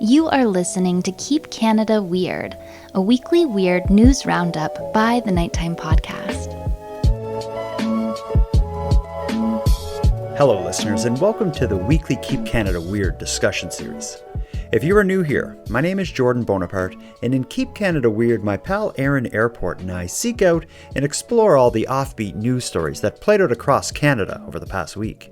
You are listening to Keep Canada Weird, a weekly weird news roundup by the Nighttime Podcast. Hello, listeners, and welcome to the weekly Keep Canada Weird discussion series. If you are new here, my name is Jordan Bonaparte, and in Keep Canada Weird, my pal Aaron Airport and I seek out and explore all the offbeat news stories that played out across Canada over the past week.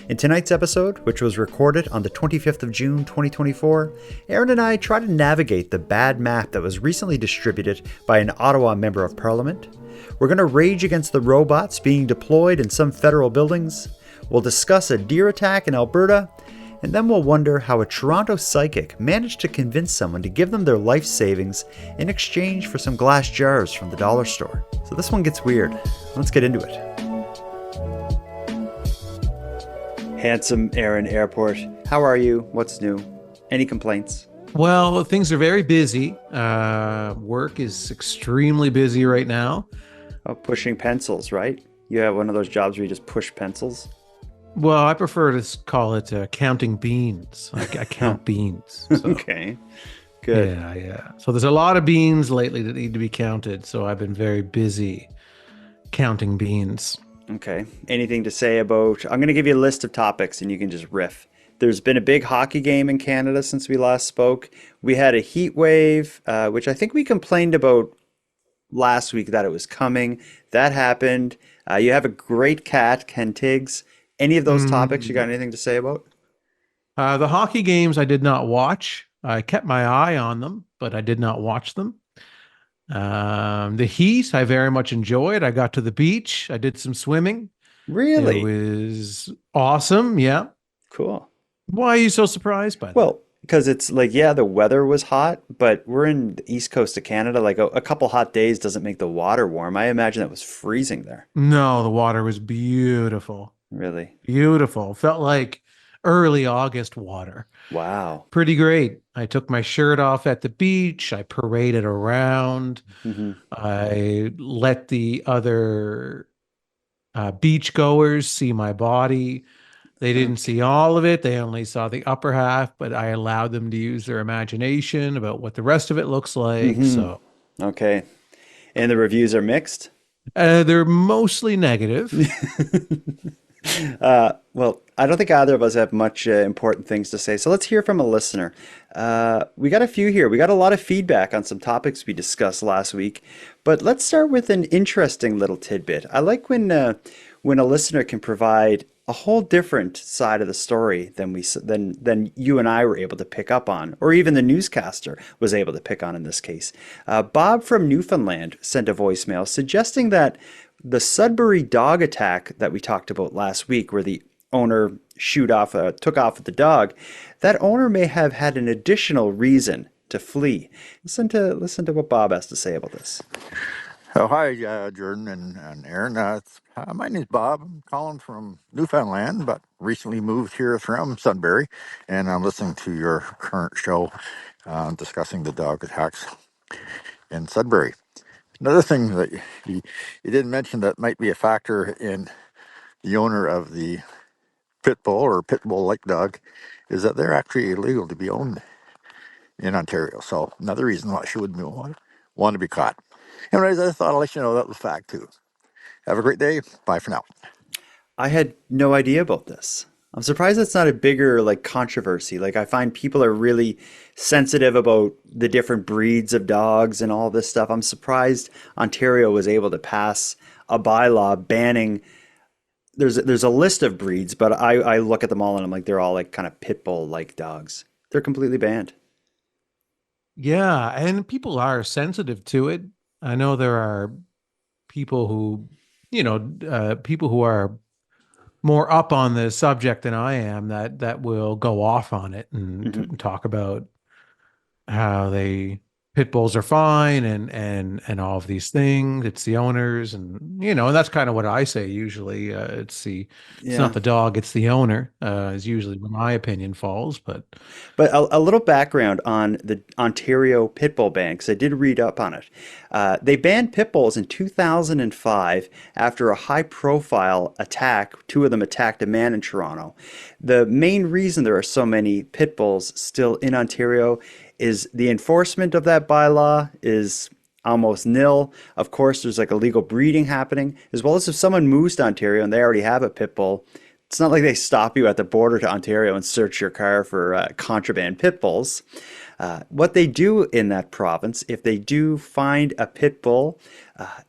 In tonight's episode, which was recorded on the 25th of June 2024, Aaron and I try to navigate the bad map that was recently distributed by an Ottawa Member of Parliament. We're going to rage against the robots being deployed in some federal buildings. We'll discuss a deer attack in Alberta, and then we'll wonder how a Toronto psychic managed to convince someone to give them their life savings in exchange for some glass jars from the dollar store. So this one gets weird. Let's get into it. Handsome Aaron Airport, how are you? What's new? Any complaints? Well, things are very busy. Work is extremely busy right now. Oh, pushing pencils, right? You have one of those jobs where you just push pencils? Well, I prefer to call it counting beans. I count beans. So. Okay, good. Yeah. So there's a lot of beans lately that need to be counted. So I've been very busy counting beans. Okay. Anything to say about... I'm going to give you a list of topics and you can just riff. There's been a big hockey game in Canada since we last spoke. We had a heat wave, which I think we complained about last week that it was coming. That happened. You have a great cat, Ken Tiggs. Any of those topics you got anything to say about? The hockey games I did not watch. I kept my eye on them, but I did not watch them. The heat, I very much enjoyed. I got to the beach. I did some swimming. Really? It was awesome. Yeah. Cool. Why are you so surprised by that? Well, because it's like, yeah, the weather was hot, but we're in the east coast of Canada. Like a couple hot days doesn't make the water warm. I imagine it was freezing there. No, the water was beautiful. Really? Beautiful. Felt like early August water. Wow. Pretty great. I took my shirt off at the beach. I paraded around. Mm-hmm. I let the other beach goers see my body. They didn't see all of it. They only saw the upper half, but I allowed them to use their imagination about what the rest of it looks like. Mm-hmm. So, okay. And the reviews are mixed? they're mostly negative. Well, I don't think either of us have much important things to say. So let's hear from a listener. We got a few here. We got a lot of feedback on some topics we discussed last week. But let's start with an interesting little tidbit. I like when a listener can provide a whole different side of the story than you and I were able to pick up on, or even the newscaster was able to pick on in this case. Bob from Newfoundland sent a voicemail suggesting that the Sudbury dog attack that we talked about last week, where the owner took off with the dog, that owner may have had an additional reason to flee. Listen to what Bob has to say about this. Oh, hi, Jordan and Aaron. My name's Bob. I'm calling from Newfoundland, but recently moved here from Sudbury, and I'm listening to your current show discussing the dog attacks in Sudbury. Another thing that you didn't mention that might be a factor in the owner of the pit bull or pit bull-like dog is that they're actually illegal to be owned in Ontario. So another reason why she wouldn't want to be caught. Anyways, I thought I'd let you know that was fact too. Have a great day. Bye for now. I had no idea about this. I'm surprised that's not a bigger controversy. I find people are really sensitive about the different breeds of dogs and all this stuff. I'm surprised Ontario was able to pass a bylaw banning. There's a list of breeds, but I look at them all and I'm like, they're all kind of pit bull like dogs. They're completely banned. Yeah, and people are sensitive to it. I know there are people who, people who are more up on the subject than I am that will go off on it and talk about how pit pit bulls are fine and all of these things. It's the owners, and and that's kind of what I say usually. It's Yeah. not the dog, it's the owner. Is usually where my opinion falls. But But a little background on the Ontario pit bull ban, because I did read up on it. They banned pit bulls in 2005 after a high-profile attack. Two of them attacked a man in Toronto. The main reason there are so many pit bulls still in Ontario is the enforcement of that bylaw is almost nil. Of course, there's like illegal breeding happening, as well as if someone moves to Ontario and they already have a pit bull, it's not like they stop you at the border to Ontario and search your car for contraband pit bulls. What they do in that province, if they do find a pit bull,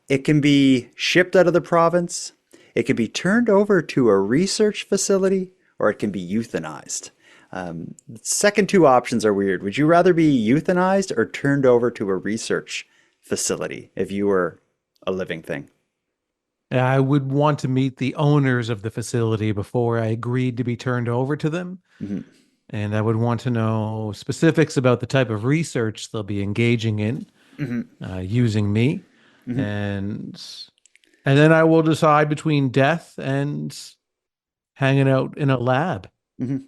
it can be shipped out of the province, it can be turned over to a research facility, or it can be euthanized. The second two options are weird. Would you rather be euthanized or turned over to a research facility if you were a living thing? I would want to meet the owners of the facility before I agreed to be turned over to them. Mhm. And I would want to know specifics about the type of research they'll be engaging in Mhm. using me. Mhm. And then I will decide between death and hanging out in a lab. Mhm.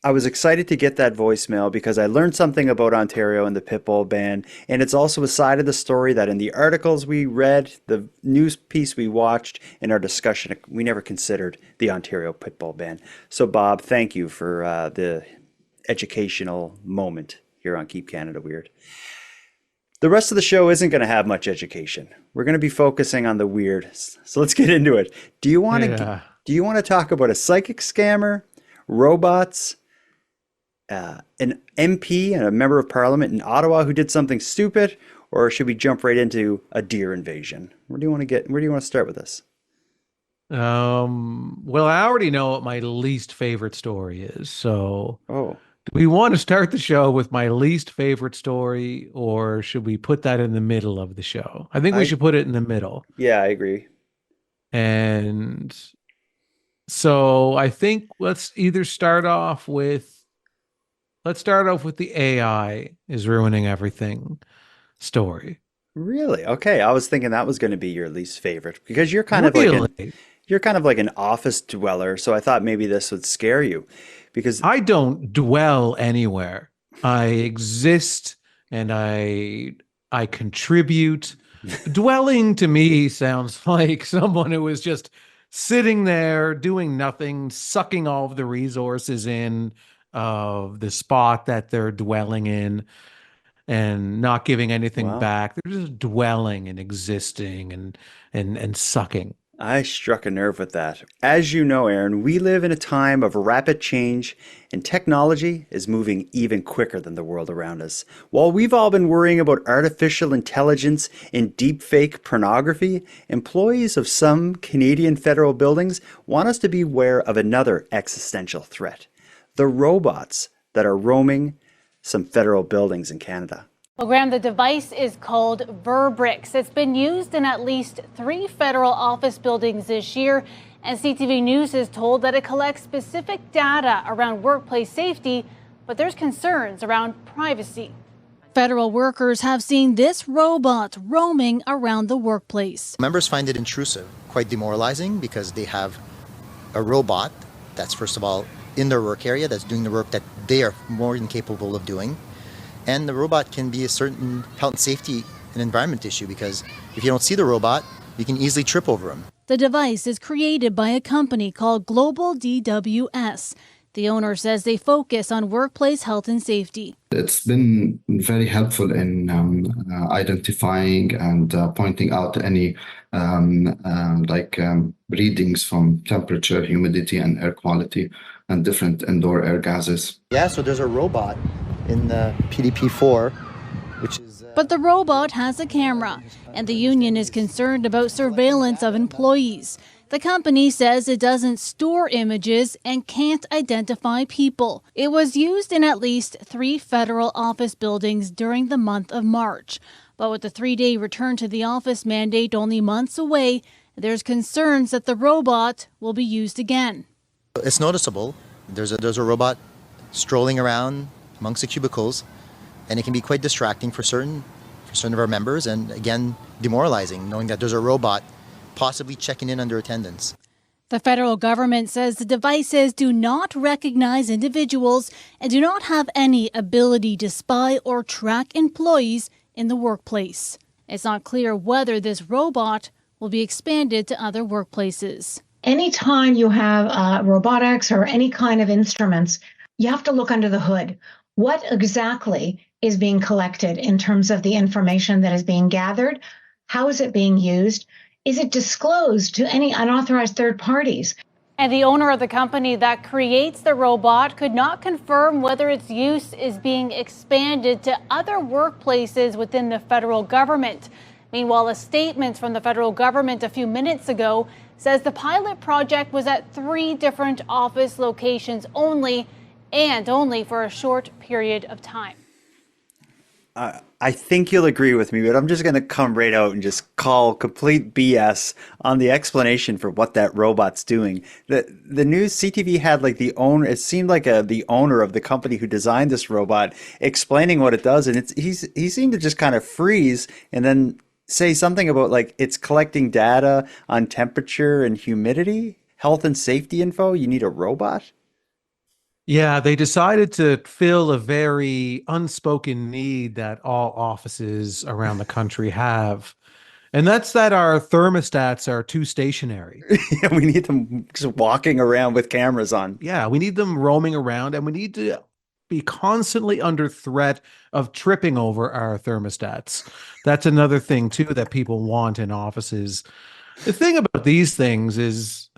I was excited to get that voicemail because I learned something about Ontario and the pit bull ban, and it's also a side of the story that in the articles we read, the news piece we watched, in our discussion, we never considered the Ontario pit bull ban. So, Bob, thank you for the educational moment here on Keep Canada Weird. The rest of the show isn't going to have much education. We're going to be focusing on the weird. So let's get into it. Yeah. Do you want to talk about a psychic scammer, robots, an MP and a member of parliament in Ottawa who did something stupid, or should we jump right into a deer invasion? Where do you want to start with this? Well, I already know what my least favorite story is. So, Oh, do we want to start the show with my least favorite story, or should we put that in the middle of the show? I think we I should put it in the middle. yeah, I agree. And so I think let's start off with the AI is ruining everything story. Really? Okay, I was thinking that was going to be your least favorite because Really? you're kind of like an office dweller, so I thought maybe this would scare you because I don't dwell anywhere. I exist and I contribute. Dwelling to me sounds like someone who is just sitting there doing nothing, sucking all of the resources in of the spot that they're dwelling in and not giving anything well, back. They're just dwelling and existing and sucking. I struck a nerve with that. As you know, Aaron, we live in a time of rapid change, and technology is moving even quicker than the world around us. While we've all been worrying about artificial intelligence and deepfake pornography, employees of some Canadian federal buildings want us to be aware of another existential threat: the robots that are roaming some federal buildings in Canada. Well, Graham, the device is called Verbrix. It's been used in at least 3 federal office buildings this year, and CTV News is told that it collects specific data around workplace safety, but there's concerns around privacy. Federal workers have seen this robot roaming around the workplace. Members find it intrusive, quite demoralizing, because they have a robot that's, first of all, in their work area, that's doing the work that they are more than capable of doing. And the robot can be a certain health and safety and environment issue, because if you don't see the robot, you can easily trip over him. The device is created by a company called Global DWS. The owner says they focus on workplace health and safety. It's been very helpful in identifying and pointing out any readings from temperature, humidity, and air quality, and different indoor air gases. Yeah, so there's a robot in the PDP-4, which is... But the robot has a camera, and the union is concerned about surveillance of employees. The company says it doesn't store images and can't identify people. It was used in at least 3 federal office buildings during the month of March. But with the 3-day return to the office mandate only months away, there's concerns that the robot will be used again. It's noticeable. There's a robot strolling around amongst the cubicles, and it can be quite distracting for certain for certain of our members, and again, demoralizing knowing that there's a robot possibly checking in under attendance. The federal government says the devices do not recognize individuals and do not have any ability to spy or track employees in the workplace. It's not clear whether this robot will be expanded to other workplaces. Anytime you have robotics or any kind of instruments, you have to look under the hood. What exactly is being collected in terms of the information that is being gathered? How is it being used? Is it disclosed to any unauthorized third parties? And the owner of the company that creates the robot could not confirm whether its use is being expanded to other workplaces within the federal government. Meanwhile, a statement from the federal government a few minutes ago says the pilot project was at 3 different office locations only, and only for a short period of time. I think you'll agree with me, but I'm just going to come right out and just call complete BS on the explanation for what that robot's doing. The news CTV had like the owner, it seemed like the owner of the company who designed this robot explaining what it does, and he seemed to just kind of freeze and then say something about like it's collecting data on temperature and humidity, health and safety info. You need a robot? Yeah, they decided to fill a very unspoken need that all offices around the country have. And that's that our thermostats are too stationary. Yeah, we need them just walking around with cameras on. Yeah, we need them roaming around, and we need to be constantly under threat of tripping over our thermostats. That's another thing, too, that people want in offices. The thing about these things is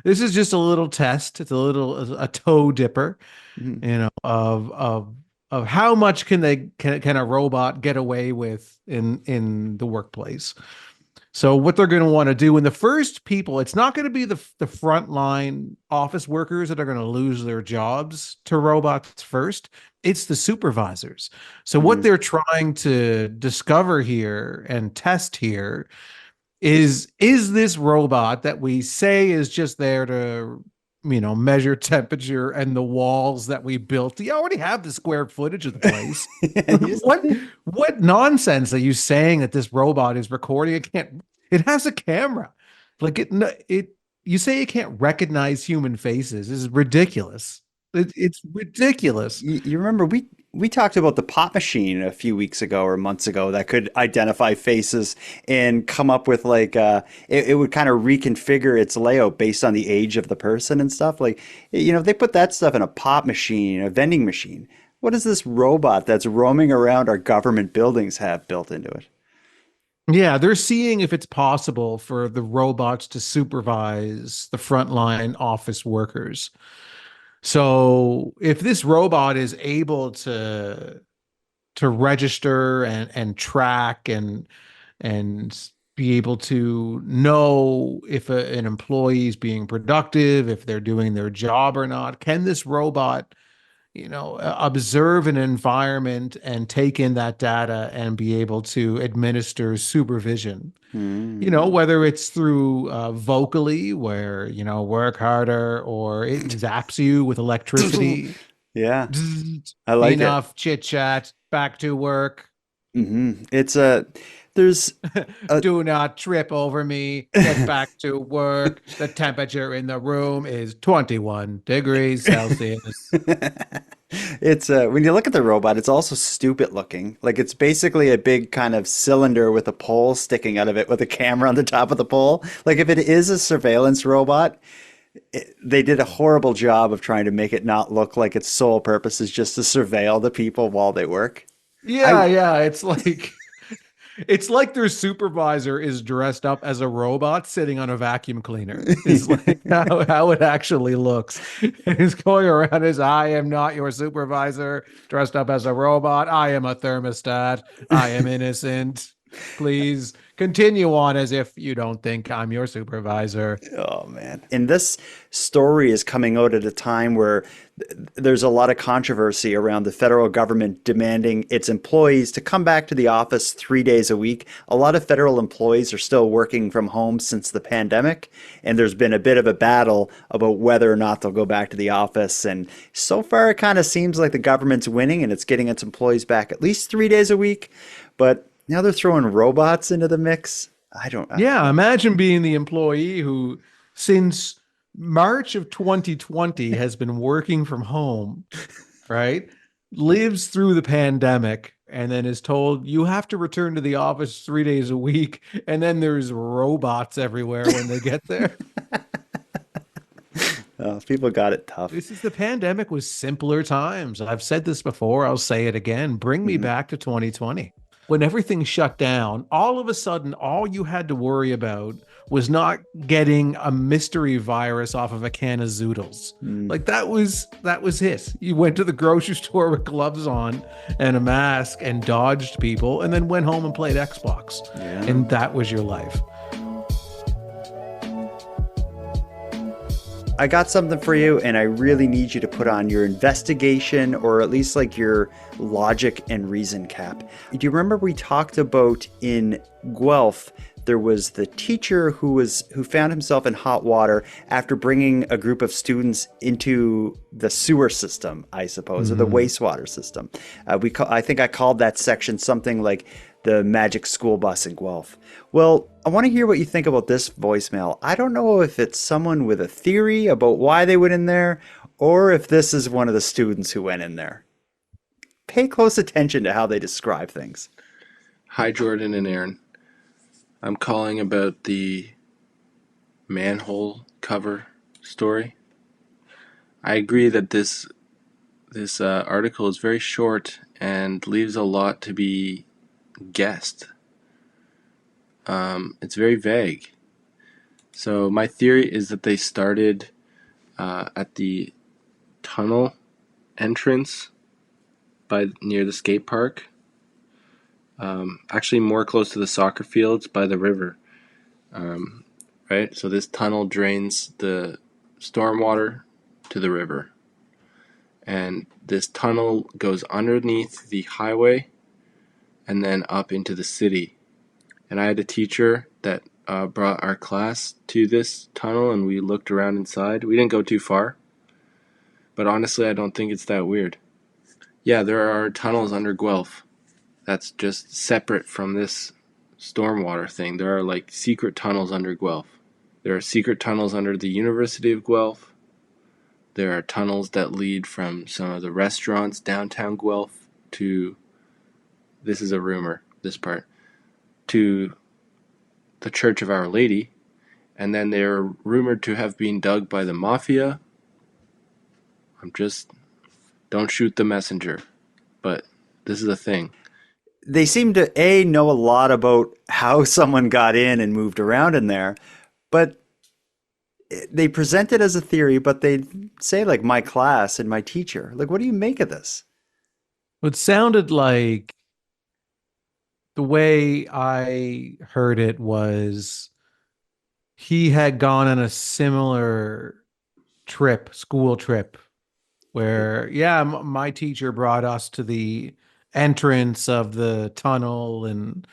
this is just a little test. It's a toe dipper, of how much can a robot get away with in the workplace. So what they're going to want to do, and the first people, it's not going to be the frontline office workers that are going to lose their jobs to robots first. It's the supervisors. So what they're trying to discover here and test here is this robot that we say is just there to, measure temperature and the walls that we built. You already have the square footage of the place. What nonsense are you saying that this robot is recording? It has a camera. Like you say it can't recognize human faces. This is ridiculous. It's ridiculous. You remember we talked about the pop machine a few weeks ago or months ago that could identify faces and come up with like it would kind of reconfigure its layout based on the age of the person and stuff. Like, they put that stuff in a pop machine, a vending machine. What does this robot that's roaming around our government buildings have built into it? Yeah, they're seeing if it's possible for the robots to supervise the frontline office workers. So if this robot is able to register and track and be able to know if an employee is being productive, if they're doing their job or not, can this robot, observe an environment and take in that data and be able to administer supervision? Whether it's through vocally, where, work harder, or it zaps you with electricity. Yeah, I like enough chit chat, back to work. It's there's do not trip over me, get back to work. The temperature in the room is 21 degrees Celsius. It's when you look at the robot, it's also stupid looking. Like it's basically a big kind of cylinder with a pole sticking out of it with a camera on the top of the pole. Like if it is a surveillance robot, they did a horrible job of trying to make it not look like its sole purpose is just to surveil the people while they work. Yeah, it's like their supervisor is dressed up as a robot sitting on a vacuum cleaner. It's like how it actually looks. And he's going around as, I am not your supervisor, dressed up as a robot. I am a thermostat. I am innocent. Please continue on as if you don't think I'm your supervisor. Oh, man. And this story is coming out at a time where there's a lot of controversy around the federal government demanding its employees to come back to the office 3 days a week. A lot of federal employees are still working from home since the pandemic, and there's been a bit of a battle about whether or not they'll go back to the office. And so far, it kind of seems like the government's winning and it's getting its employees back at least 3 days a week. But Now they're throwing robots into the mix. Yeah, imagine being the employee who, since March of 2020, has been working from home, right? Lives through the pandemic and then is told you have to return to the office 3 days a week. And then there's robots everywhere when they get there. People got it tough. The pandemic was simpler times. I've said this before. I'll say it again. Bring me back to 2020. When everything shut down, all of a sudden, all you had to worry about was not getting a mystery virus off of a can of Zoodles. Like that was it. You went to the grocery store with gloves on and a mask and dodged people and then went home and played Xbox. Yeah. And that was your life. I got something for you, and I really need you to put on your investigation, or at least like your logic and reason cap. Do you remember we talked about in Guelph, there was the teacher who found himself in hot water after bringing a group of students into the sewer system, I suppose, or the wastewater system. I think I called that section something like the magic school bus in Guelph. Well, I want to hear what you think about this voicemail. I don't know if it's someone with a theory about why they went in there, or if this is one of the students who went in there. Pay close attention to how they describe things. Hi, Jordan and Aaron. I'm calling about the manhole cover story. I agree that this article is very short and leaves a lot to be guessed. It's very vague. So my theory is that they started at the tunnel entrance near the skate park. Actually more close to the soccer fields by the river. Right? So this tunnel drains the stormwater to the river. And this tunnel goes underneath the highway and then up into the city. And I had a teacher that brought our class to this tunnel, and we looked around inside. We didn't go too far, but honestly, I don't think it's that weird. Yeah, there are tunnels under Guelph. That's just separate from this stormwater thing. There are like secret tunnels under Guelph. There are secret tunnels under the University of Guelph. There are tunnels that lead from some of the restaurants downtown Guelph to, this is a rumor, this part, to the Church of Our Lady, and then they're rumored to have been dug by the mafia. Don't shoot the messenger, but this is a thing. They seem to know a lot about how someone got in and moved around in there, but they present it as a theory, but they say like my class and my teacher. Like, what do you make of this? It sounded like, the way I heard it was he had gone on a similar school trip, where, my teacher brought us to the entrance of the tunnel, and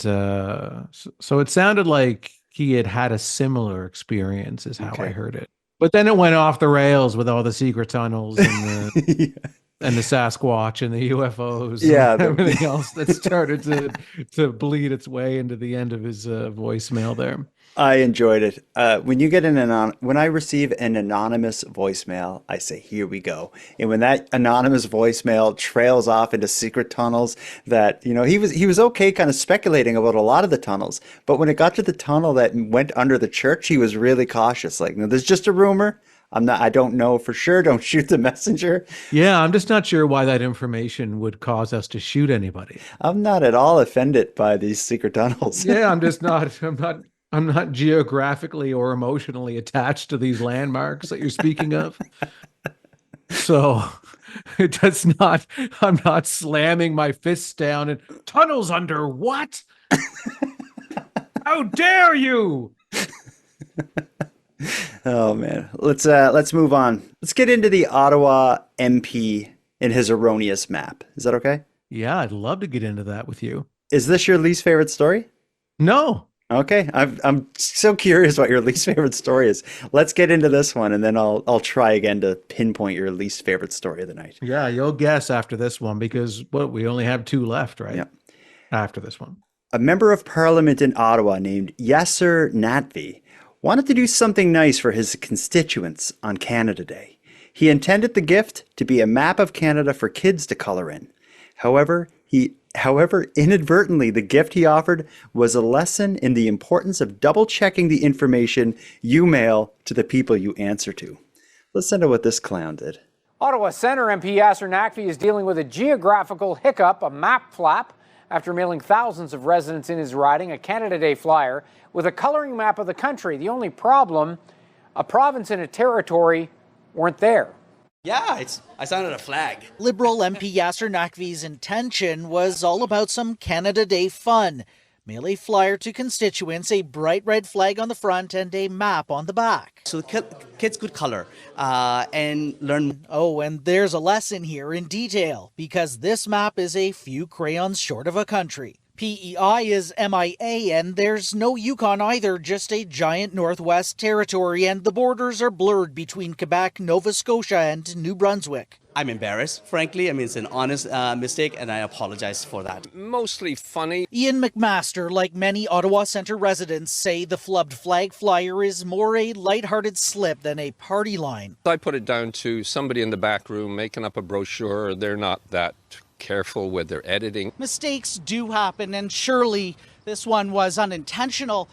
so it sounded like he had a similar experience, is how I heard it. But then it went off the rails with all the secret tunnels and the and the Sasquatch and the UFOs, and everything else that started to bleed its way into the end of his voicemail there. I enjoyed it. When you get when I receive an anonymous voicemail, I say, here we go. And when that anonymous voicemail trails off into secret tunnels that, he was okay kind of speculating about a lot of the tunnels. But when it got to the tunnel that went under the church, he was really cautious. Like, no, there's just a rumor. I don't know for sure. Don't shoot the messenger. Yeah, I'm just not sure why that information would cause us to shoot anybody. I'm not at all offended by these secret tunnels. Yeah, I'm not geographically or emotionally attached to these landmarks that you're speaking of. So I'm not slamming my fists down and tunnels under what? How dare you? Oh man, let's move on. Let's get into the Ottawa MP and his erroneous map. Is that okay? Yeah, I'd love to get into that with you. Is this your least favorite story? No. Okay, I'm so curious what your least favorite story is. Let's get into this one, and then I'll try again to pinpoint your least favorite story of the night. Yeah, you'll guess after this one, because we only have two left, right? Yeah. after this one. A member of parliament in Ottawa named Yasser Natvi wanted to do something nice for his constituents on Canada Day. He intended the gift to be a map of Canada for kids to color in. However, inadvertently, the gift he offered was a lesson in the importance of double-checking the information you mail to the people you answer to. Listen to what this clown did. Ottawa Centre MP Yasser Nakvi is dealing with a geographical hiccup, a map flap, after mailing thousands of residents in his riding a Canada Day flyer with a coloring map of the country. The only problem, a province and a territory weren't there. Yeah, I sounded a flag. Liberal MP Yasser Nakvi's intention was all about some Canada Day fun. Mail a flyer to constituents, a bright red flag on the front and a map on the back. So the kids could color and learn. Oh, and there's a lesson here in detail, because this map is a few crayons short of a country. PEI is MIA, and there's no Yukon either, just a giant Northwest Territory, and the borders are blurred between Quebec, Nova Scotia, and New Brunswick. I'm embarrassed, frankly. I mean, it's an honest mistake, and I apologize for that. Mostly funny. Ian McMaster, like many Ottawa Centre residents, say the flubbed flag flyer is more a lighthearted slip than a party line. I put it down to somebody in the back room making up a brochure. They're not that careful with their editing. Mistakes do happen, and surely this one was unintentional,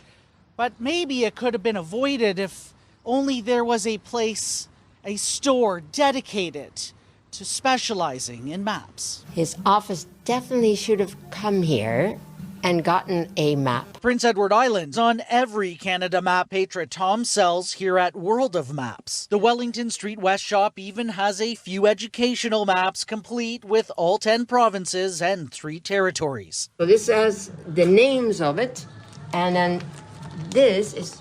but maybe it could have been avoided if only there was a place, a store dedicated to specializing in maps. His office definitely should have come here and gotten a map. Prince Edward Island's on every Canada map Petra Tom sells here at World of Maps. The Wellington Street West shop even has a few educational maps complete with all 10 provinces and 3 territories. So this has the names of it, and then this is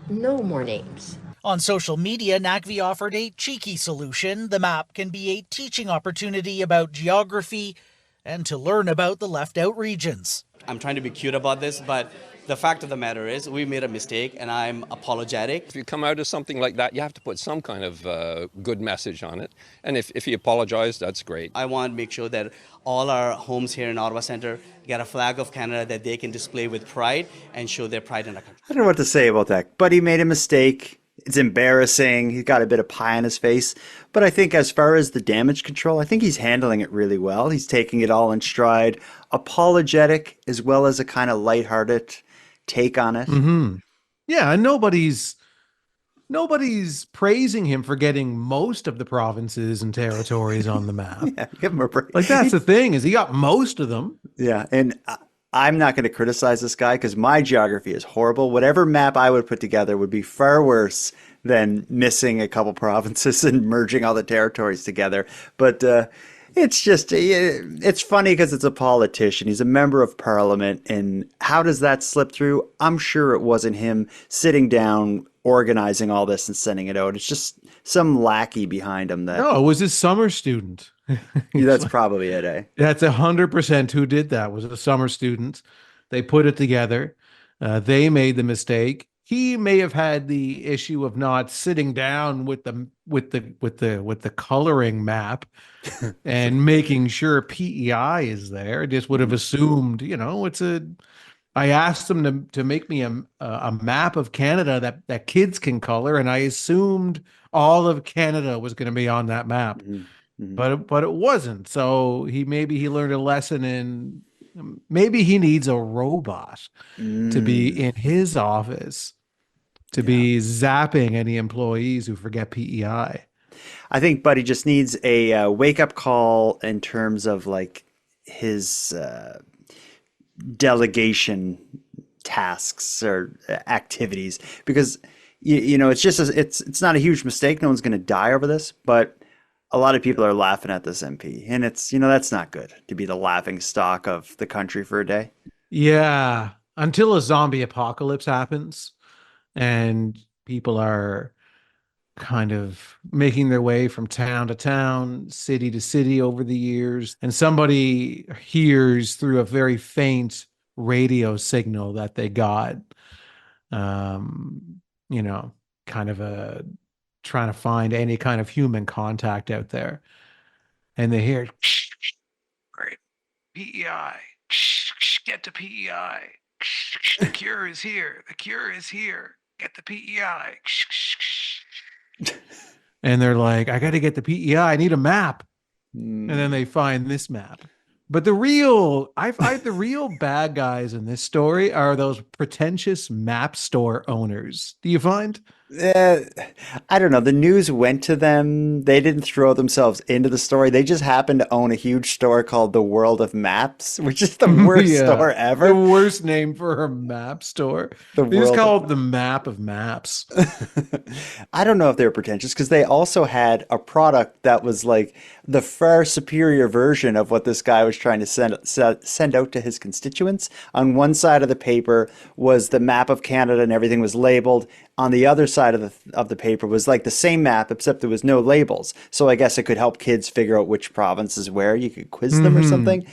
no more names. On social media, Nakvi offered a cheeky solution. The map can be a teaching opportunity about geography and to learn about the left-out regions. I'm trying to be cute about this, but the fact of the matter is we made a mistake, and I'm apologetic. If you come out of something like that, you have to put some kind of good message on it. And if you apologize, that's great. I want to make sure that all our homes here in Ottawa Centre get a flag of Canada that they can display with pride and show their pride in our country. I don't know what to say about that, but he made a mistake. It's embarrassing. He's got a bit of pie on his face. But I think as far as the damage control, I think he's handling it really well. He's taking it all in stride, apologetic as well as a kind of lighthearted take on it. Mm-hmm. Yeah, and nobody's praising him for getting most of the provinces and territories on the map. Yeah, give him a break. Like, that's the thing, is he got most of them. Yeah, and I'm not going to criticize this guy because my geography is horrible. Whatever map I would put together would be far worse than missing a couple provinces and merging all the territories together. But it's just, it's funny because it's a politician. He's a member of parliament. And how does that slip through? I'm sure it wasn't him sitting down, organizing all this and sending it out. It's just some lackey behind him. No, it was his summer student. That's probably it, eh? That's 100% who did that. Was a summer student. They put it together. They made the mistake. He may have had the issue of not sitting down with the coloring map and making sure PEI is there. Just would have assumed, I asked them to make me a map of Canada that kids can color, and I assumed all of Canada was going to be on that map. Mm-hmm. But it wasn't. So he learned a lesson in, maybe he needs a robot to be in his office to be zapping any employees who forget PEI. I think Buddy just needs a wake-up call in terms of like his delegation tasks or activities, because it's just it's not a huge mistake. No one's going to die over this, but a lot of people are laughing at this MP, and it's, that's not good to be the laughing stock of the country for a day. Yeah. Until a zombie apocalypse happens and people are kind of making their way from town to town, city to city over the years, and somebody hears through a very faint radio signal that they got, kind of trying to find any kind of human contact out there, and they hear PEI, Get the PEI. The cure is here. The cure is here. Get the PEI. And they're like, I got to get the PEI. I need a map. And then they find this map. But I find the real bad guys in this story are those pretentious map store owners. Do you find? I don't know. The news went to them. They didn't throw themselves into the story. They just happened to own a huge store called the World of Maps, which is the worst store ever. The worst name for a map store. They just call it the Map of Maps. I don't know if they were pretentious because they also had a product that was like the far superior version of what this guy was trying to send out to his constituents. On one side of the paper was the map of Canada and everything was labeled. On the other side of the paper was like the same map, except there was no labels. So I guess it could help kids figure out which province is where. You could quiz them or something.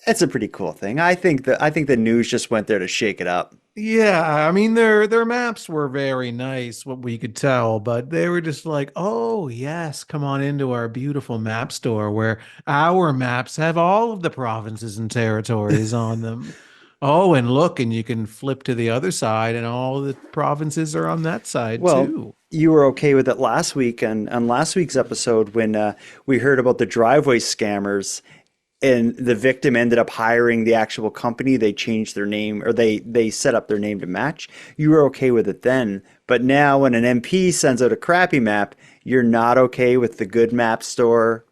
It's a pretty cool thing. I think the news just went there to shake it up. Yeah, I mean their maps were very nice, what we could tell, but they were just like, oh yes, come on into our beautiful map store where our maps have all of the provinces and territories on them. Oh, and look, and you can flip to the other side, and all the provinces are on that side too. You were okay with it last week, and on last week's episode when we heard about the driveway scammers, and the victim ended up hiring the actual company. They changed their name, or they set up their name to match. You were okay with it then, but now when an MP sends out a crappy map, you're not okay with the good map store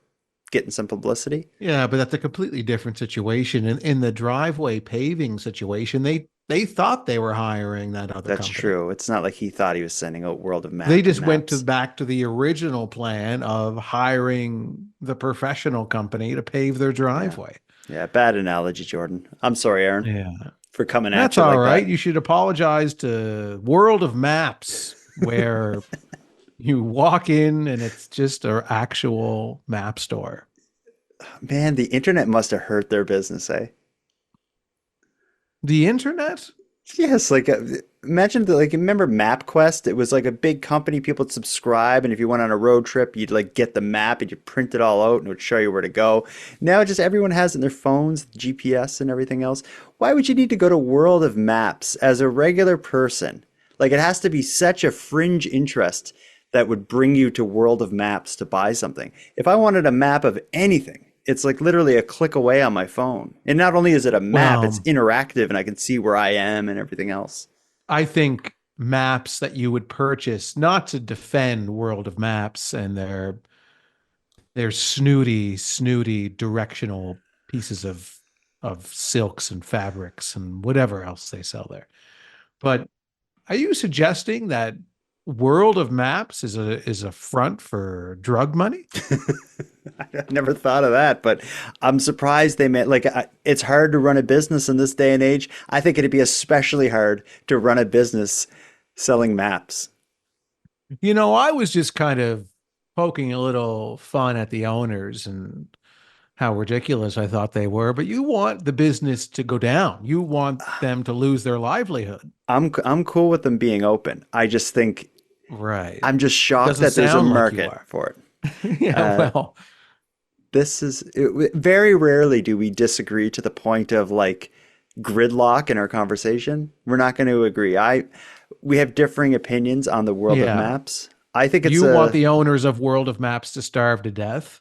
getting some publicity. Yeah, but that's a completely different situation. In the driveway paving situation, they thought they were hiring that other That's company. true. It's not like he thought he was sending out World of Maps. They just went back to the original plan of hiring the professional company to pave their driveway. Yeah, bad analogy, Jordan. I'm sorry, Aaron. Yeah. For coming at That's you like all right. that. You should apologize to World of Maps, where you walk in and it's just an actual map store. Man, the internet must have hurt their business, eh? The internet? Yes, like imagine remember MapQuest? It was like a big company, people would subscribe, and if you went on a road trip, you'd like get the map and you'd print it all out and it would show you where to go. Now just everyone has it in their phones, GPS and everything else. Why would you need to go to World of Maps as a regular person? Like it has to be such a fringe interest that would bring you to World of Maps to buy something. If I wanted a map of anything, it's like literally a click away on my phone. And not only is it a map, it's interactive and I can see where I am and everything else. I think maps that you would purchase, not to defend World of Maps and their snooty directional pieces of silks and fabrics and whatever else they sell there. But are you suggesting that World of Maps is a front for drug money? I never thought of that, but I'm surprised they made it's hard to run a business in this day and age. I think it'd be especially hard to run a business selling maps. You know, I was just kind of poking a little fun at the owners and how ridiculous I thought they were, but you want the business to go down. You want them to lose their livelihood. I'm cool with them being open. I just think I'm just shocked that there's a market for it. Yeah, well, very rarely do we disagree to the point of like gridlock in our conversation. We're not going to agree. We have differing opinions on the World of Maps. I think you want the owners of World of Maps to starve to death.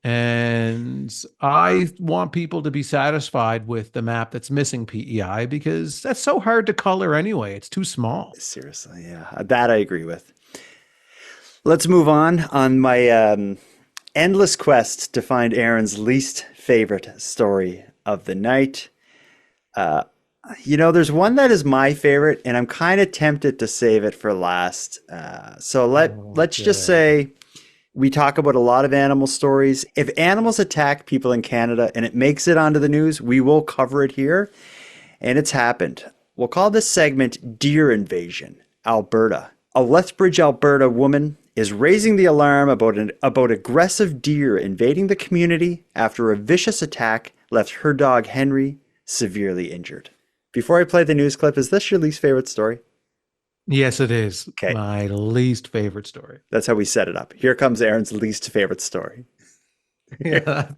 And I want people to be satisfied with the map that's missing PEI because that's so hard to color anyway. It's too small. Seriously, yeah. That I agree with. Let's move on my endless quest to find Aaron's least favorite story of the night. There's one that is my favorite, and I'm kind of tempted to save it for last. So let's just say we talk about a lot of animal stories. If animals attack people in Canada and it makes it onto the news, we will cover it here. And it's happened. We'll call this segment Deer Invasion, Alberta. A Lethbridge, Alberta woman is raising the alarm about aggressive deer invading the community after a vicious attack left her dog Henry severely injured. Before I play the news clip, is this your least favorite story? Yes, it is. Okay. My least favorite story. That's how we set it up. Here comes Aaron's least favorite story. Yeah.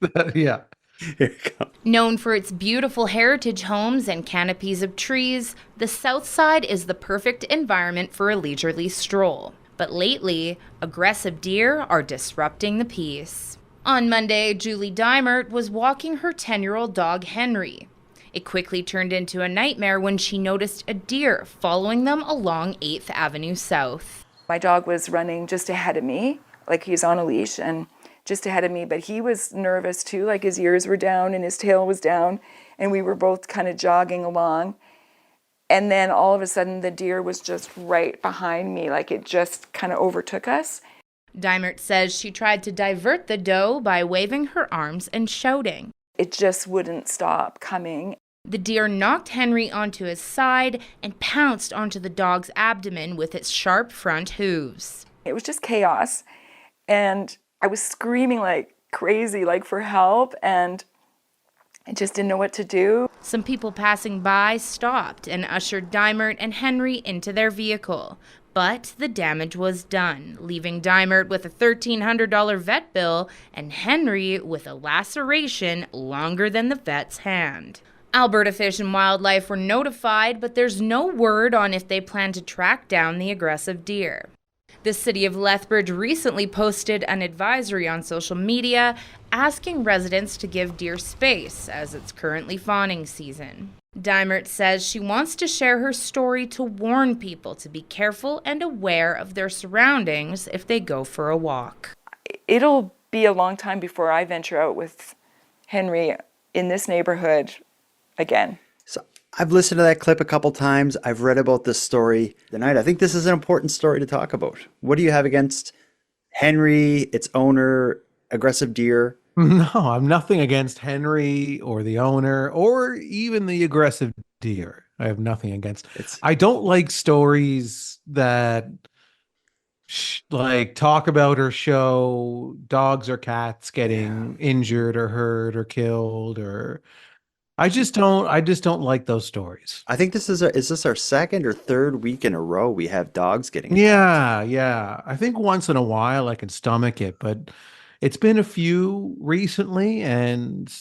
Here you go. Known for its beautiful heritage homes and canopies of trees, the South Side is the perfect environment for a leisurely stroll. But lately, aggressive deer are disrupting the peace. On Monday, Julie Dimert was walking her 10-year-old dog Henry. It quickly turned into a nightmare when she noticed a deer following them along 8th Avenue South. My dog was running just ahead of me, like he's on a leash and just ahead of me, but he was nervous too, like his ears were down and his tail was down, and we were both kind of jogging along. And then all of a sudden the deer was just right behind me, like it just kind of overtook us. Dimert says she tried to divert the doe by waving her arms and shouting. It just wouldn't stop coming. The deer knocked Henry onto his side and pounced onto the dog's abdomen with its sharp front hooves. It was just chaos, and I was screaming like crazy, like for help, and I just didn't know what to do. Some people passing by stopped and ushered Dimert and Henry into their vehicle. But the damage was done, leaving Dimert with a $1,300 vet bill and Henry with a laceration longer than the vet's hand. Alberta Fish and Wildlife were notified, but there's no word on if they plan to track down the aggressive deer. The city of Lethbridge recently posted an advisory on social media asking residents to give deer space as it's currently fawning season. Dimert says she wants to share her story to warn people to be careful and aware of their surroundings if they go for a walk. It'll be a long time before I venture out with Henry in this neighborhood again. So I've listened to that clip a couple times. I've read about this story tonight. I think this is an important story to talk about. What do you have against Henry, its owner, aggressive deer? No, I'm nothing against Henry or the owner or even the aggressive deer. I have nothing against. I don't like stories that like talk about or show dogs or cats getting injured or hurt or killed, or I just don't like those stories. I think this is this our second or third week in a row we have dogs getting attacked? Yeah. I think once in a while I can stomach it, but it's been a few recently, and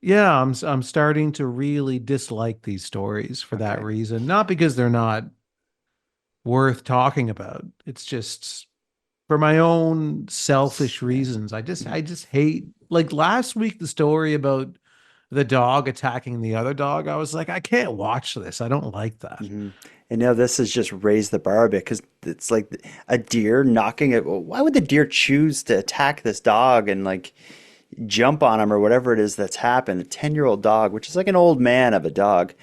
yeah, I'm starting to really dislike these stories for that reason. Not because they're not worth talking about. It's just for my own selfish reasons. I just hate, like last week, the story about the dog attacking the other dog. I was like, I can't watch this. I don't like that. Mm-hmm. And now this has just raised the bar a bit, because it's like a deer knocking it. Why would the deer choose to attack this dog and like jump on him or whatever it is that's happened? A 10-year-old dog, which is like an old man of a dog.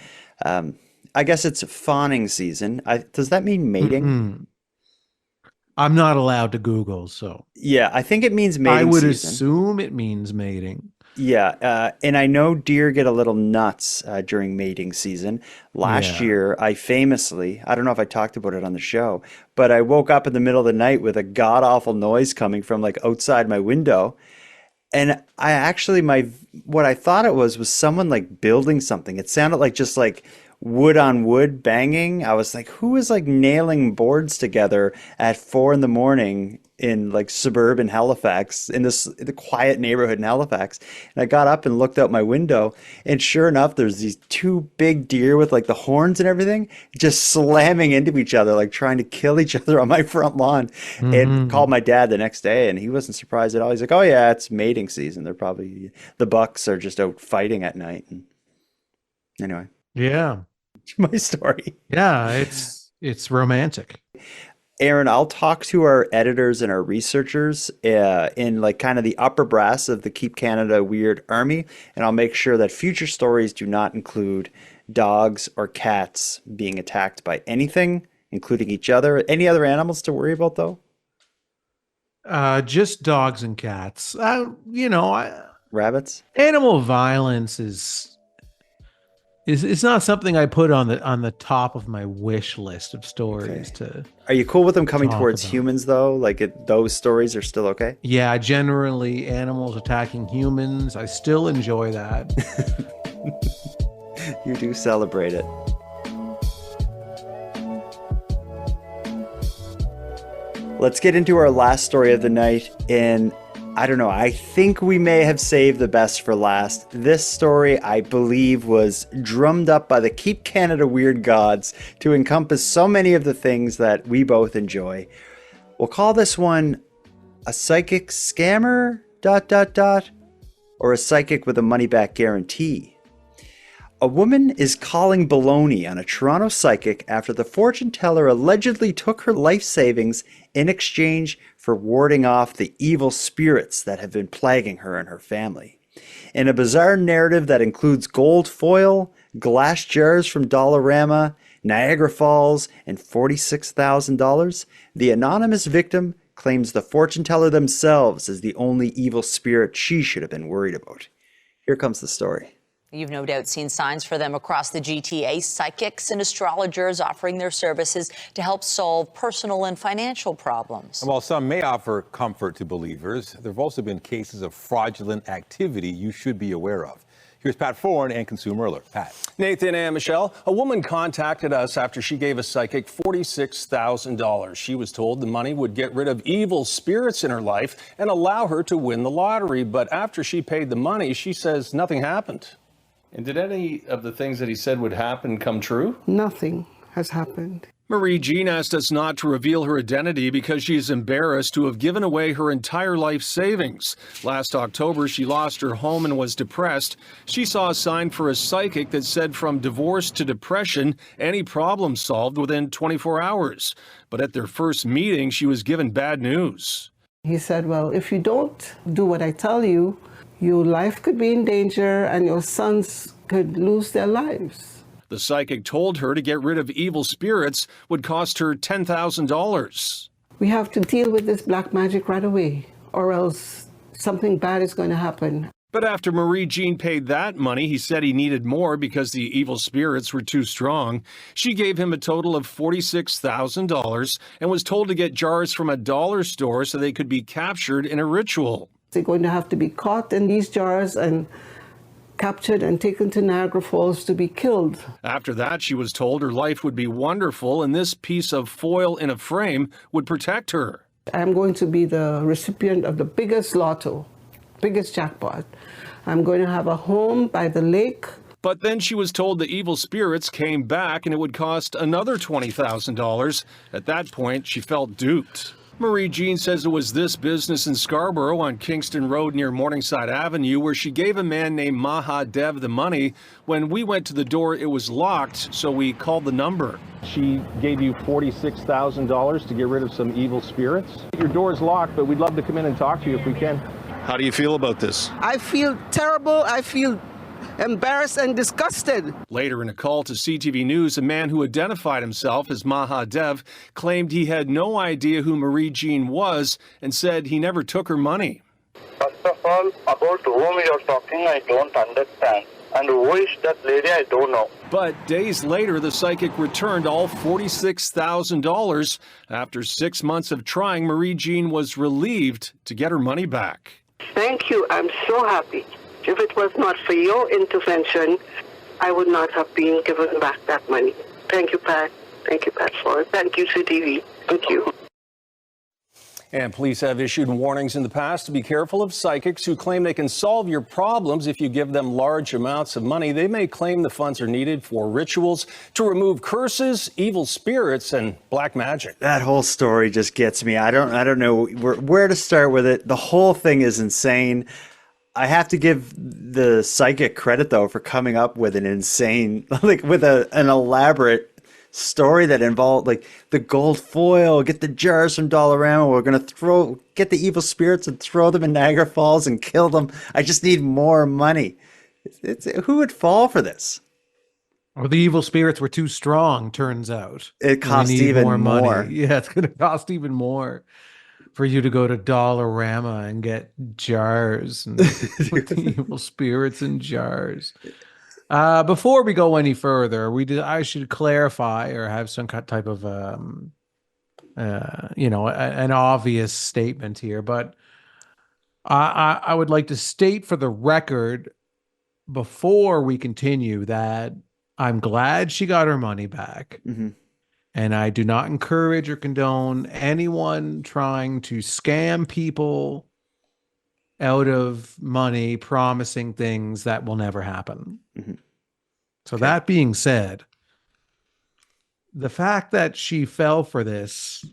I guess it's fawning season. Does that mean mating? Mm-mm. I'm not allowed to Google, so. Yeah, I think it means mating I would season. assume it means mating. Yeah, and I know deer get a little nuts during mating season. Last year, I famously, I don't know if I talked about it on the show, but I woke up in the middle of the night with a god-awful noise coming from like outside my window. And I actually, what I thought it was someone like building something. It sounded like just like wood on wood banging. I was like, who is like nailing boards together at 4 a.m. in like suburban Halifax, in the quiet neighborhood in Halifax? And I got up and looked out my window, and sure enough, there's these two big deer with like the horns and everything just slamming into each other, like trying to kill each other on my front lawn. Mm-hmm. And called my dad the next day, and he wasn't surprised at all. He's like, oh yeah, it's mating season. They're probably, the bucks are just out fighting at night. And anyway. Yeah. My story. Yeah, it's romantic. Aaron, I'll talk to our editors and our researchers in like kind of the upper brass of the Keep Canada Weird Army, and I'll make sure that future stories do not include dogs or cats being attacked by anything, including each other. Any other animals to worry about, though? Just dogs and cats. Rabbits? Animal violence is it's not something I put on the top of my wish list of stories to. Are you cool with them coming towards humans though? Like those stories are still okay? Yeah, generally animals attacking humans. I still enjoy that. You do celebrate it. Let's get into our last story of the night, and I don't know. I think we may have saved the best for last. This story, I believe, was drummed up by the Keep Canada Weird gods to encompass so many of the things that we both enjoy. We'll call this one a psychic scammer, ... or a psychic with a money-back guarantee. A woman is calling baloney on a Toronto psychic after the fortune teller allegedly took her life savings in exchange for warding off the evil spirits that have been plaguing her and her family. In a bizarre narrative that includes gold foil, glass jars from Dollarama, Niagara Falls, and $46,000, the anonymous victim claims the fortune teller themselves is the only evil spirit she should have been worried about. Here comes the story. You've no doubt seen signs for them across the GTA, psychics and astrologers offering their services to help solve personal and financial problems. And while some may offer comfort to believers, there have also been cases of fraudulent activity you should be aware of. Here's Pat Foran and Consumer Alert. Pat. Nathan and Michelle, a woman contacted us after she gave a psychic $46,000. She was told the money would get rid of evil spirits in her life and allow her to win the lottery. But after she paid the money, she says nothing happened. And did any of the things that he said would happen come true? Nothing has happened. Marie Jean asked us not to reveal her identity because she is embarrassed to have given away her entire life savings. Last October, she lost her home and was depressed. She saw a sign for a psychic that said from divorce to depression, any problem solved within 24 hours. But at their first meeting, she was given bad news. He said, well, if you don't do what I tell you, your life could be in danger and your sons could lose their lives. The psychic told her to get rid of evil spirits would cost her $10,000. We have to deal with this black magic right away, or else something bad is going to happen. But after Marie Jean paid that money, he said he needed more because the evil spirits were too strong. She gave him a total of $46,000 and was told to get jars from a dollar store so they could be captured in a ritual. They're going to have to be caught in these jars and captured and taken to Niagara Falls to be killed. After that, she was told her life would be wonderful and this piece of foil in a frame would protect her. I'm going to be the recipient of the biggest lotto, biggest jackpot. I'm going to have a home by the lake. But then she was told the evil spirits came back and it would cost another $20,000. At that point, she felt duped. Marie Jean says it was this business in Scarborough on Kingston Road near Morningside Avenue where she gave a man named Mahadev the money. When we went to the door, it was locked, so we called the number. She gave you $46,000 to get rid of some evil spirits. Your door's locked, but we'd love to come in and talk to you if we can. How do you feel about this? I feel terrible. I feel embarrassed and disgusted. Later in a call to CTV News, a man who identified himself as Mahadev claimed he had no idea who Marie Jean was and said he never took her money. First of all, about whom you're talking, I don't understand. And who is that lady, I don't know. But days later, the psychic returned all $46,000. After 6 months of trying, Marie Jean was relieved to get her money back. Thank you. I'm so happy. If it was not for your intervention, I would not have been given back that money. Thank you, Pat. Thank you, Pat, for it. Thank you, CTV. Thank you. And police have issued warnings in the past to be careful of psychics who claim they can solve your problems if you give them large amounts of money. They may claim the funds are needed for rituals to remove curses, evil spirits, and black magic. That whole story just gets me. I don't know where to start with it. The whole thing is insane. I have to give the psychic credit, though, for coming up with an insane, with an elaborate story that involved, the gold foil, get the jars from Dollarama, we're going to get the evil spirits and throw them in Niagara Falls and kill them. I just need more money. Who would fall for this? Or the evil spirits were too strong, turns out. It costs even more money. Yeah, it's going to cost even more for you to go to Dollarama and get jars and put the evil spirits in jars. Before we go any further, I should clarify or have some type of an obvious statement here, but I would like to state for the record before we continue that I'm glad she got her money back. Mm-hmm. And I do not encourage or condone anyone trying to scam people out of money, promising things that will never happen. So that being said, the fact that she fell for this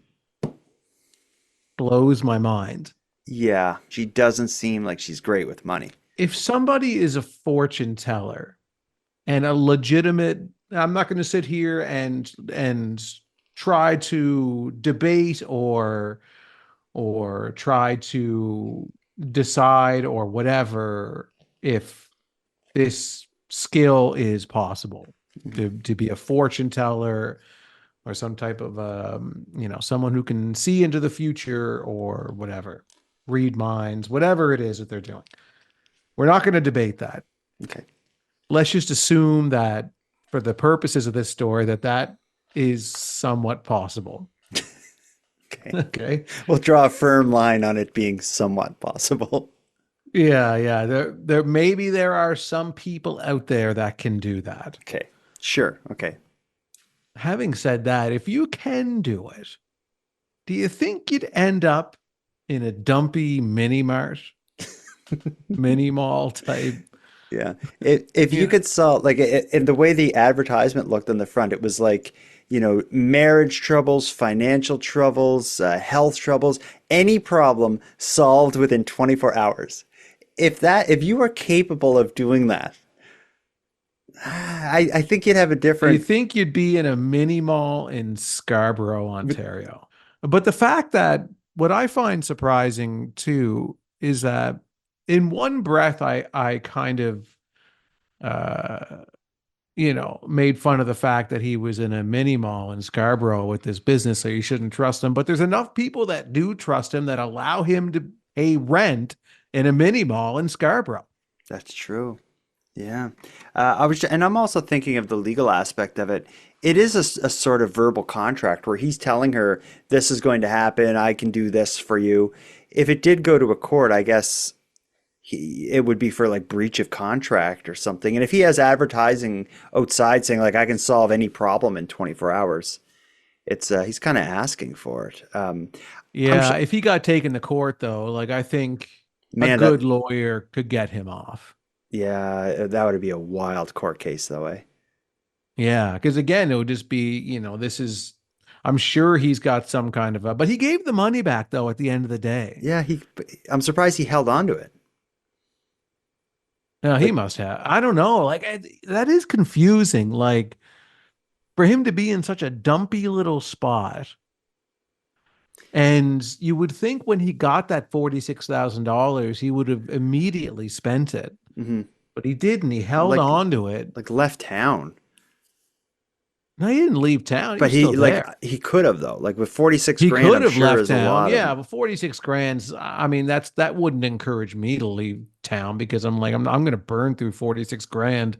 blows my mind. Yeah, she doesn't seem like she's great with money. If somebody is a fortune teller and a legitimate, I'm not going to sit here and try to debate or try to decide or whatever if this skill is possible to be a fortune teller or some type of someone who can see into the future or whatever, read minds, whatever it is that they're doing. We're not going to debate that. Okay. Let's just assume that for the purposes of this story that is somewhat possible. Okay. We'll draw a firm line on it being somewhat possible. Yeah. There maybe there are some people out there that can do that. Okay. Sure. Okay. Having said that, if you can do it, do you think you'd end up in a dumpy mini mart, mini mall type? Yeah. If you could solve, like, in the way the advertisement looked on the front, it was like, marriage troubles, financial troubles, health troubles, any problem solved within 24 hours. If you are capable of doing that, I think you'd have a different. You think you'd be in a mini mall in Scarborough, Ontario. But the fact that what I find surprising too is that in one breath, I kind of, made fun of the fact that he was in a mini mall in Scarborough with this business, so you shouldn't trust him. But there's enough people that do trust him that allow him to pay rent in a mini mall in Scarborough. That's true. Yeah. I'm also thinking of the legal aspect of it. It is a sort of verbal contract where he's telling her, this is going to happen. I can do this for you. If it did go to a court, I guess it would be for like breach of contract or something. And if he has advertising outside saying like, I can solve any problem in 24 hours, it's he's kind of asking for it. If he got taken to court though, like I think a good lawyer could get him off. Yeah, that would be a wild court case though, eh? Yeah, because again, it would just be, I'm sure he's got some kind of but he gave the money back though at the end of the day. Yeah, I'm surprised he held on to it. No, he must have. I don't know. Like that is confusing. Like for him to be in such a dumpy little spot. And you would think when he got that $46,000, he would have immediately spent it. Mm-hmm. But he didn't. He held on to it. Like left town. No, he didn't leave town. But he could have though. Like with 46 grand, could have I'm sure left is a town. lot. Yeah, but 46 grand. I mean, that wouldn't encourage me to leave town because I'm going to burn through 46 grand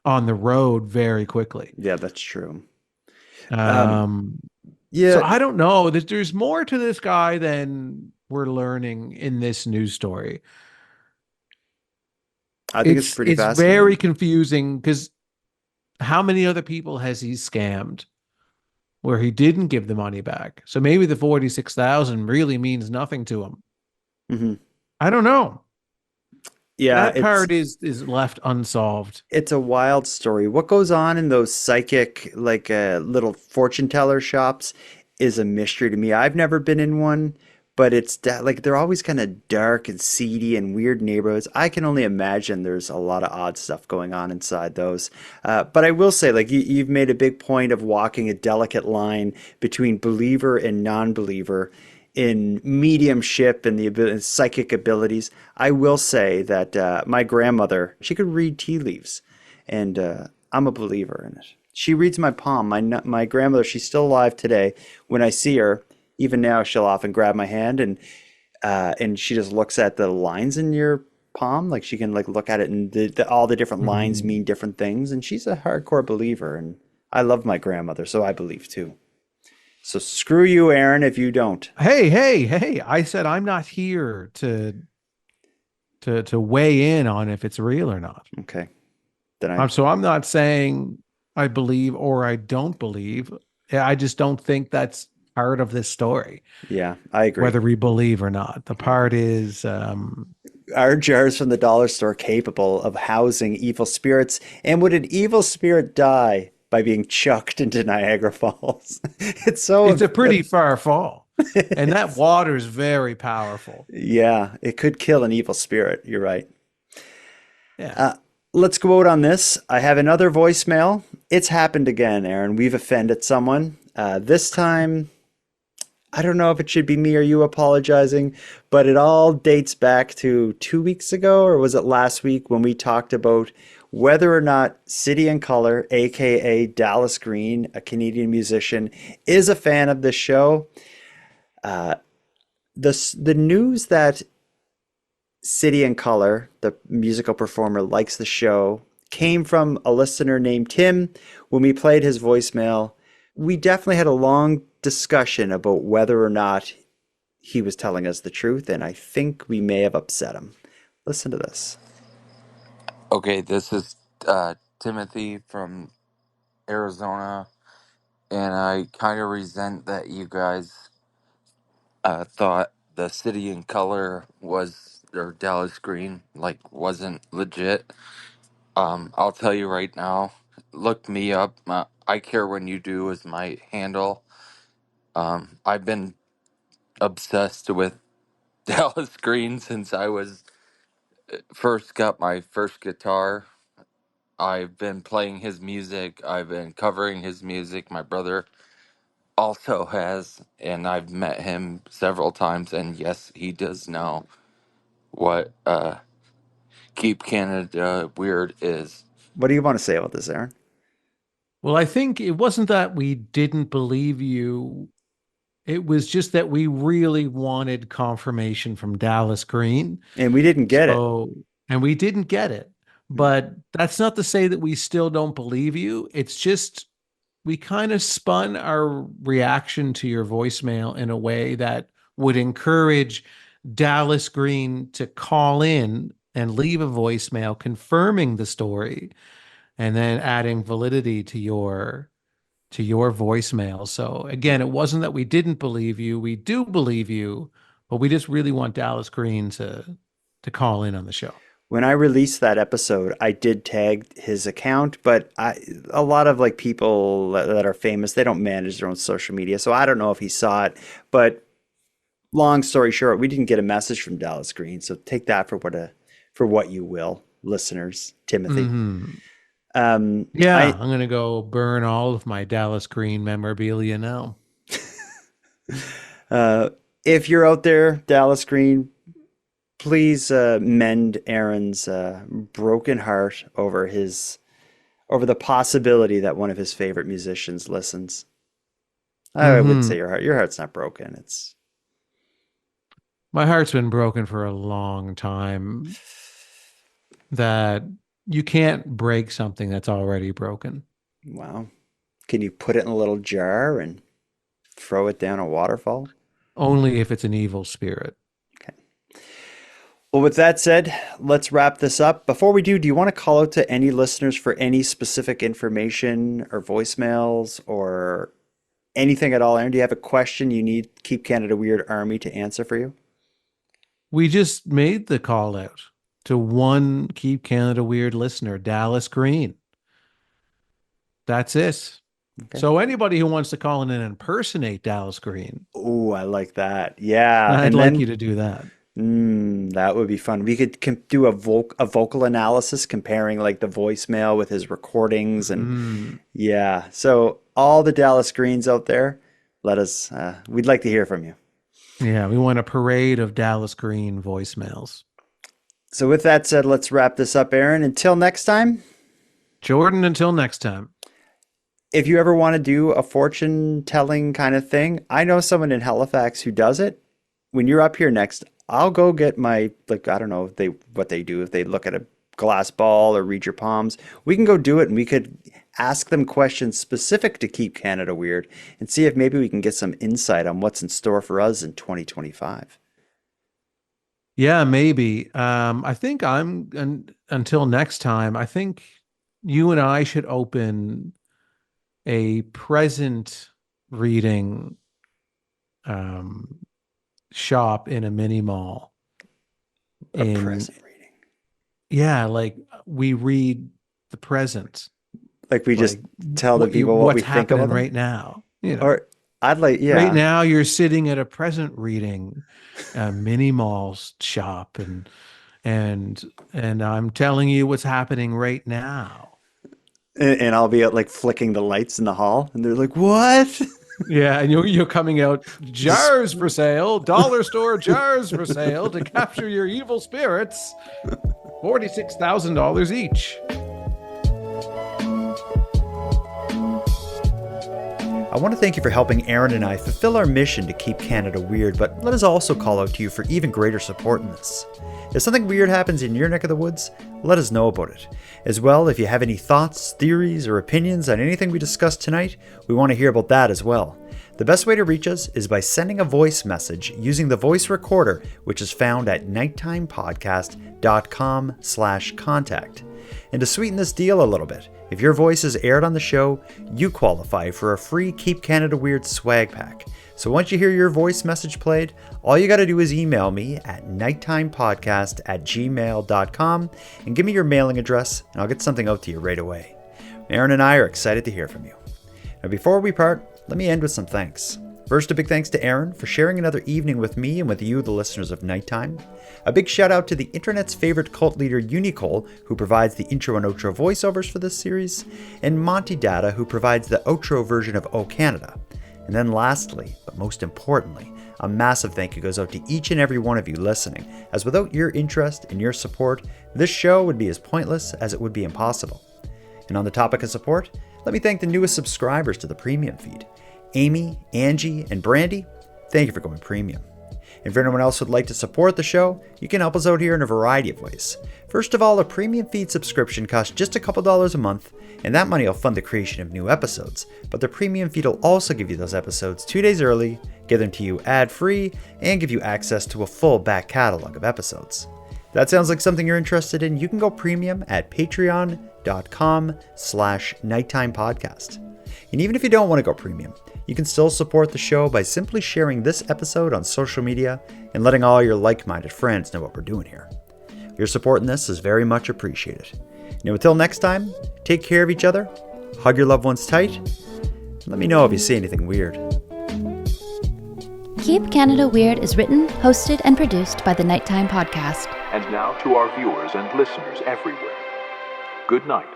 on the road very quickly. Yeah, that's true. Yeah. So I don't know. There's more to this guy than we're learning in this news story. I think it's pretty fascinating. It's very confusing because how many other people has he scammed where he didn't give the money back? So maybe the 46,000 really means nothing to him. Mm-hmm. I don't know. Yeah, that part is left unsolved. It's a wild story. What goes on in those psychic, like little fortune teller shops, is a mystery to me. I've never been in one, but it's like they're always kind of dark and seedy and weird neighborhoods. I can only imagine there's a lot of odd stuff going on inside those. But I will say, like you've made a big point of walking a delicate line between believer and non-believer in mediumship and the psychic abilities. I will say that my grandmother, she could read tea leaves, and I'm a believer in it. She reads my palm. My grandmother, she's still alive today. When I see her, even now, she'll often grab my hand and she just looks at the lines in your palm, like she can like look at it, and all the different lines mean different things. And she's a hardcore believer, and I love my grandmother, so I believe too. So screw you, Aaron, if you don't. Hey! I said I'm not here to weigh in on if it's real or not. Okay. So I'm not saying I believe or I don't believe. I just don't think that's part of this story. Yeah, I agree. Whether we believe or not, the part is Are jars from the dollar store capable of housing evil spirits? And would an evil spirit die by being chucked into Niagara Falls? It's a pretty far fall. And that water is very powerful. Yeah, it could kill an evil spirit. You're right. Yeah. Let's go out on this. I have another voicemail. It's happened again, Aaron. We've offended someone. This time, I don't know if it should be me or you apologizing, but it all dates back to 2 weeks ago, or was it last week, when we talked about whether or not City and Color, aka Dallas Green, a Canadian musician, is a fan of this show. The news that City and Color, the musical performer, likes the show came from a listener named Tim. When we played his voicemail, we definitely had a long discussion about whether or not he was telling us the truth, and I think we may have upset him. Listen to this. Okay, this is Timothy from Arizona, and I kind of resent that you guys thought the City and Color was, or Dallas Green, like, wasn't legit. I'll tell you right now, look me up. I Care When You Do is my handle. I've been obsessed with Dallas Green since I was first got my first guitar. I've been playing his music. I've been covering his music. My brother also has, and I've met him several times. And yes, he does know what Keep Canada Weird is. What do you want to say about this, Aaron? Well, I think it wasn't that we didn't believe you. It was just that we really wanted confirmation from Dallas Green. And we didn't get it. And we didn't get it. But that's not to say that we still don't believe you. It's just we kind of spun our reaction to your voicemail in a way that would encourage Dallas Green to call in and leave a voicemail confirming the story and then adding validity to your voicemail. So again, it wasn't that we didn't believe you. We do believe you, but we just really want Dallas Green to call in on the show. When I released that episode, I did tag his account, but a lot of like people that are famous, they don't manage their own social media. So I don't know if he saw it, but long story short, we didn't get a message from Dallas Green. So take that for what you will, listeners, Timothy. Mm-hmm. I'm going to go burn all of my Dallas Green memorabilia now. If you're out there, Dallas Green, please mend Aaron's broken heart over the possibility that one of his favorite musicians listens. I would say your heart's not broken. My heart's been broken for a long time. That you can't break something that's already broken. Wow. Can you put it in a little jar and throw it down a waterfall? Only if it's an evil spirit. Okay. Well, with that said, let's wrap this up. Before we do you want to call out to any listeners for any specific information or voicemails or anything at all? Aaron, do you have a question you need Keep Canada Weird Army to answer for you? We just made the call out to one Keep Canada Weird listener, Dallas Green. That's it. Okay. So anybody who wants to call in and impersonate Dallas Green. Oh, I like that. Yeah. I'd like you to do that. That would be fun. We could do a vocal analysis comparing like the voicemail with his recordings. And yeah. So all the Dallas Greens out there, we'd like to hear from you. Yeah. We want a parade of Dallas Green voicemails. So with that said, let's wrap this up, Aaron. Until next time. Jordan, until next time. If you ever want to do a fortune telling kind of thing, I know someone in Halifax who does it. When you're up here next, I'll go get my, I don't know what they do, if they look at a glass ball or read your palms. We can go do it, and we could ask them questions specific to Keep Canada Weird and see if maybe we can get some insight on what's in store for us in 2025. Yeah, maybe. I think until next time, I think you and I should open a present reading shop in a mini mall. present reading. Yeah, like we read the present. Like we just tell the people what we think about them right now. You know, or I'd like, yeah. Right now, you're sitting at a present reading, mini mall shop, and I'm telling you what's happening right now. And I'll be like flicking the lights in the hall, and they're like, "What?" Yeah, and you're coming out, jars for sale, dollar store jars for sale to capture your evil spirits, $46,000 each. I want to thank you for helping Aaron and I fulfill our mission to keep Canada weird, but let us also call out to you for even greater support in this. If something weird happens in your neck of the woods, let us know about it. As well, if you have any thoughts, theories, or opinions on anything we discussed tonight, we want to hear about that as well. The best way to reach us is by sending a voice message using the voice recorder, which is found at nighttimepodcast.com/contact. And to sweeten this deal a little bit, if your voice is aired on the show, you qualify for a free Keep Canada Weird swag pack. So once you hear your voice message played, all you got to do is email me at nighttimepodcast@gmail.com and give me your mailing address, and I'll get something out to you right away. Aaron and I are excited to hear from you. Now before we part, let me end with some thanks. First, a big thanks to Aaron for sharing another evening with me and with you, the listeners of Nighttime. A big shout out to the internet's favorite cult leader, Unicole, who provides the intro and outro voiceovers for this series, and Monty Data, who provides the outro version of O Canada. And then lastly, but most importantly, a massive thank you goes out to each and every one of you listening, as without your interest and your support, this show would be as pointless as it would be impossible. And on the topic of support, let me thank the newest subscribers to the premium feed. Amy, Angie, and Brandy, thank you for going premium. And for anyone else who'd like to support the show, you can help us out here in a variety of ways. First of all, a premium feed subscription costs just a couple dollars a month, and that money will fund the creation of new episodes. But the premium feed will also give you those episodes 2 days early, get them to you ad-free, and give you access to a full back catalog of episodes. If that sounds like something you're interested in, you can go premium at patreon.com/nighttimepodcast. And even if you don't want to go premium, you can still support the show by simply sharing this episode on social media and letting all your like-minded friends know what we're doing here. Your support in this is very much appreciated. Now until next time, take care of each other, hug your loved ones tight, and let me know if you see anything weird. Keep Canada Weird is written, hosted, and produced by the Nighttime Podcast. And now to our viewers and listeners everywhere. Good night.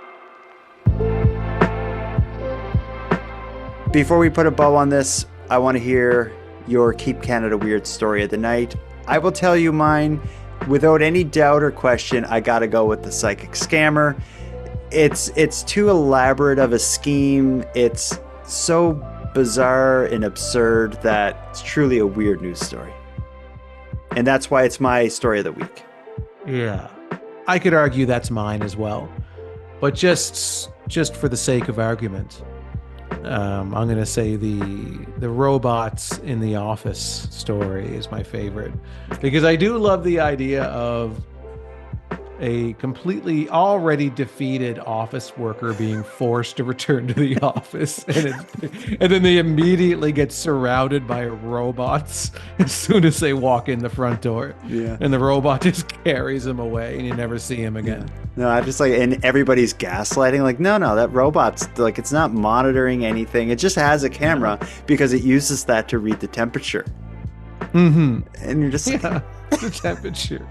Before we put a bow on this, I want to hear your Keep Canada Weird story of the night. I will tell you mine without any doubt or question. I gotta go with the psychic scammer. It's too elaborate of a scheme. It's so bizarre and absurd that it's truly a weird news story. And that's why it's my story of the week. Yeah, I could argue that's mine as well. But just for the sake of argument, I'm going to say the robots in the office story is my favorite, because I do love the idea of a completely already defeated office worker being forced to return to the office, and then they immediately get surrounded by robots as soon as they walk in the front door. Yeah. And the robot just carries them away and you never see him again. No, I just like, and everybody's gaslighting, like, no, that robot's like, it's not monitoring anything. It just has a camera because it uses that to read the temperature. Mm-hmm. And you're just the temperature.